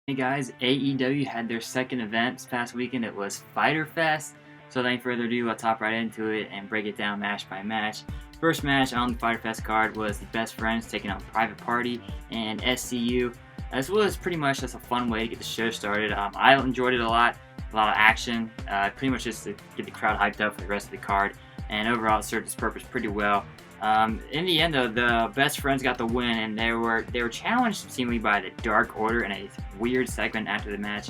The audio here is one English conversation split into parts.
Hey guys, AEW had their second event this past weekend. It was Fyter Fest. So without any further ado, I'll top right into it and break it down match by match. First match on the Fyter Fest card was the Best Friends taking on Private Party and SCU. This was pretty much just a fun way to get the show started. I enjoyed it a lot of action, pretty much just to get the crowd hyped up for the rest of the card. And overall, it served its purpose pretty well. In the end, though, the Best Friends got the win, and they were challenged seemingly by the Dark Order in a weird segment after the match.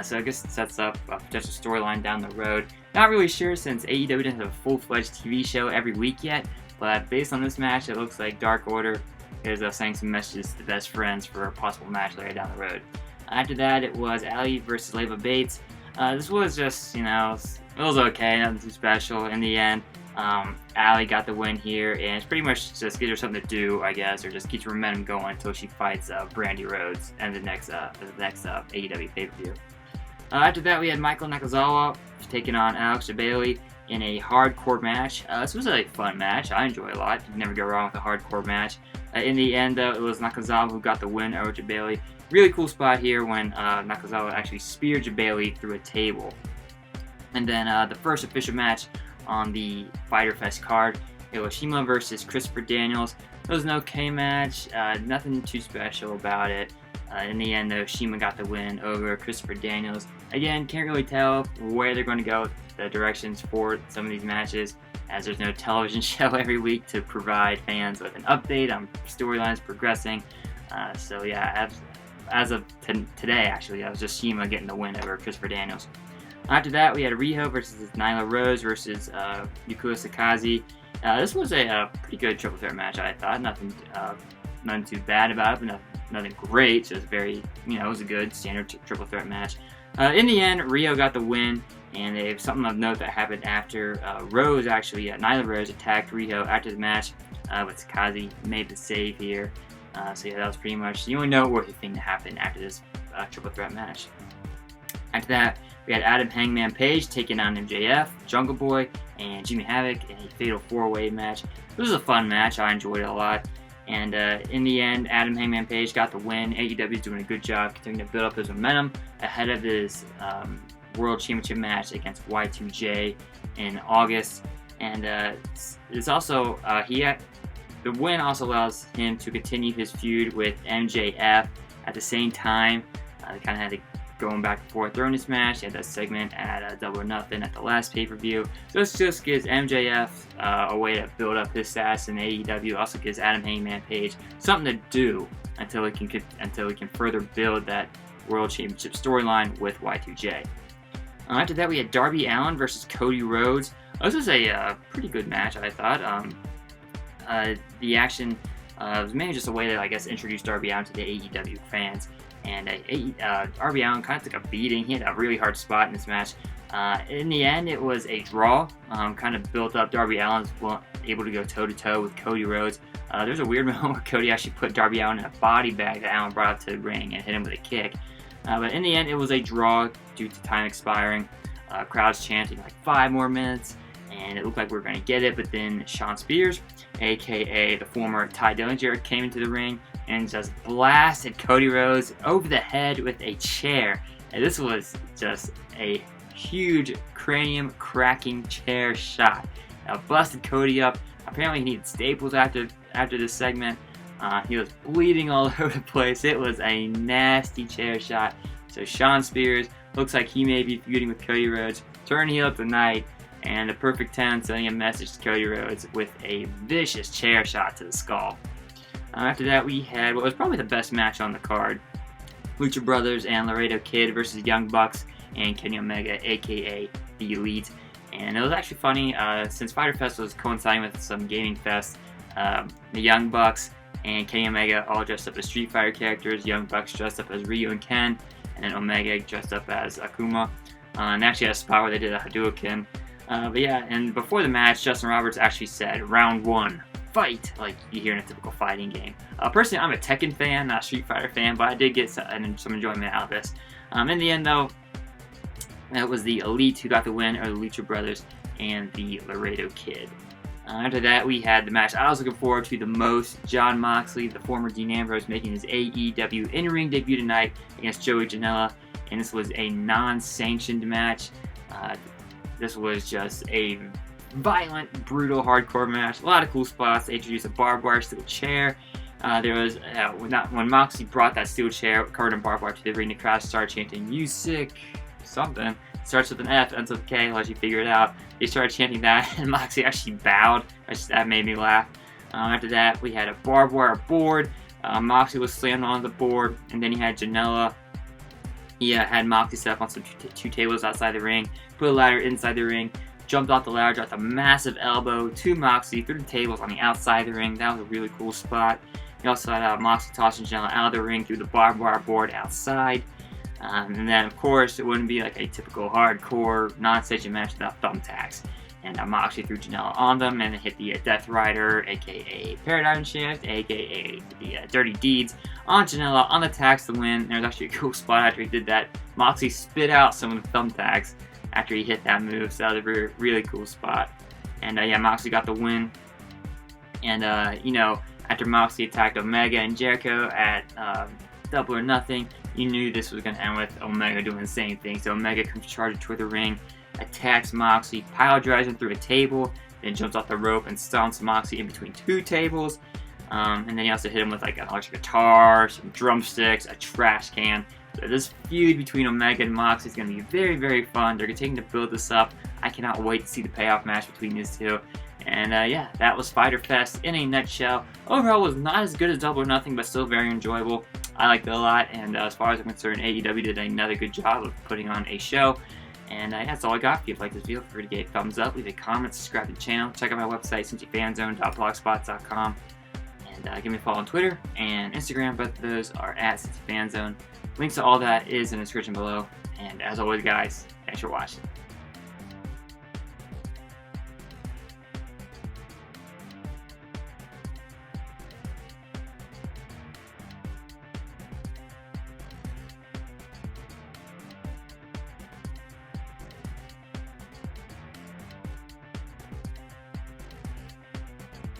So I guess it sets up a potential storyline down the road. Not really sure since AEW doesn't have a full-fledged TV show every week yet, but based on this match, it looks like Dark Order is sending some messages to the Best Friends for a possible match later down the road. After that, it was Ali versus Leva Bates. This was just, it was okay, nothing too special. In the end, Ali got the win here, and it's pretty much just gives her something to do, I guess, or just keeps her momentum going until she fights Brandy Rhodes and the next AEW pay-per-view. After that, we had Michael Nakazawa taking on Alex Bailey in a hardcore match. This was a fun match. I enjoy it a lot. You can never go wrong with a hardcore match. In the end, though, it was Nakazawa who got the win over Bailey. Really cool spot here when Nakazawa actually speared Bailey through a table. And then the first official match on the Fyter Fest card, it was Shima versus Christopher Daniels. It was an okay match, nothing too special about it. In the end, though, Shima got the win over Christopher Daniels. Again, can't really tell where they're going to go, the directions for some of these matches, as there's no television show every week to provide fans with an update on storylines progressing. So yeah, as of today, actually, it was just Shima getting the win over Christopher Daniels. After that, we had Riho versus Nyla Rose versus Yukio Sakaze. This was a pretty good triple threat match, I thought. Nothing too bad about it, but nothing great. Just very, it was a good standard triple threat match. In the end, Riho got the win, and they have something of note that happened after Nyla Rose attacked Riho after the match, but Sakaze made the save here. So yeah, that was pretty much the only noteworthy thing to happen after this triple threat match. After that, we had Adam Hangman Page taking on MJF, Jungle Boy, and Jimmy Havoc in a fatal four-way match. This was a fun match. I enjoyed it a lot. And in the end, Adam Hangman Page got the win. AEW is doing a good job continuing to build up his momentum ahead of his World Championship match against Y2J in August. And it's also the win also allows him to continue his feud with MJF at the same time. They kind of had to going back and forth during this match. He had that segment at Double or Nothing at the last pay-per-view. So this just gives MJF a way to build up his status in AEW. Also gives Adam Hangman Page something to do until he can further build that World Championship storyline with Y2J. After that, we had Darby Allin versus Cody Rhodes. This was a pretty good match, I thought. The action was mainly just a way to, I guess, introduce Darby Allin to the AEW fans. And Darby Allin kind of took a beating. He had a really hard spot in this match. In the end, it was a draw. Kind of built up. Darby Allin's able to go toe-to-toe with Cody Rhodes. There's a weird moment where Cody actually put Darby Allin in a body bag that Allin brought up to the ring and hit him with a kick. But in the end, it was a draw due to time expiring. Crowds chanting like 5 more minutes. And it looked like we were going to get it, but then Shawn Spears, a.k.a. the former Ty Dillinger, came into the ring and just blasted Cody Rhodes over the head with a chair. And this was just a huge cranium-cracking chair shot. Busted Cody up. Apparently he needed staples after this segment. He was bleeding all over the place. It was a nasty chair shot. So Shawn Spears looks like he may be feuding with Cody Rhodes. Turn heel tonight. And the Perfect 10 sending a message to Cody Rhodes with a vicious chair shot to the skull. After that, we had what was probably the best match on the card. Lucha Brothers and Laredo Kid versus Young Bucks and Kenny Omega, a.k.a. The Elite. And it was actually funny, since Fyter Fest was coinciding with some gaming fest, the Young Bucks and Kenny Omega all dressed up as Street Fighter characters. Young Bucks dressed up as Ryu and Ken, and then Omega dressed up as Akuma. And they actually had a spot where they did a Hadouken. But yeah, and before the match, Justin Roberts actually said, "Round 1, fight," like you hear in a typical fighting game. Personally, I'm a Tekken fan, not a Street Fighter fan, but I did get some enjoyment out of this. In the end, though, it was the Elite who got the win, or the Lucha Brothers and the Laredo Kid. After that, we had the match I was looking forward to the most. Jon Moxley, the former Dean Ambrose, making his AEW in-ring debut tonight against Joey Janela. And this was a non-sanctioned match. This was just a violent, brutal, hardcore match. A lot of cool spots. They introduced a barbed wire steel chair. When Moxley brought that steel chair covered in barbed wire to the ring, the crowd started chanting, "You sick," something. Starts with an F, ends with a K, I'll let you figure it out. They started chanting that, and Moxley actually bowed. That made me laugh. After that, we had a barbed wire board. Moxley was slammed on the board, and then he had Janela. He had Moxley set up on some two tables outside the ring, put a ladder inside the ring, jumped off the ladder, dropped a massive elbow to Moxley through the tables on the outside of the ring. That was a really cool spot. He also had Moxley tossing Janela out of the ring through the barbed wire board outside. And then, of course, it wouldn't be like a typical hardcore non-sanctioned match without thumbtacks. And Moxley threw Janela on them and hit the Death Rider, aka Paradigm Shift, aka the Dirty Deeds, on Janela on the tacks to win. There was actually a cool spot after he did that. Moxley spit out some of the thumbtacks after he hit that move, so that was a really cool spot. And yeah, Moxley got the win. And after Moxley attacked Omega and Jericho at Double or Nothing, you knew this was going to end with Omega doing the same thing. So Omega comes charging toward the ring, attacks Moxley, pile drives him through a table, then jumps off the rope and stomps Moxley in between two tables. And then he also hit him with like an electric guitar, some drumsticks, a trash can. So this feud between Omega and Moxley is going to be very, very fun. They're continuing to build this up. I cannot wait to see the payoff match between these two. And yeah, that was Fyter Fest in a nutshell. Overall, it was not as good as Double or Nothing, but still very enjoyable. I liked it a lot, and as far as I'm concerned, AEW did another good job of putting on a show. And that's all I got. If you like this video, feel free to give a thumbs up, leave a comment, subscribe to the channel, check out my website, cincyfanzone.blogspot.com, and give me a follow on Twitter and Instagram. Both of those are at Cincy Fan Zone. Links to all that is in the description below. And as always, guys, thanks for watching.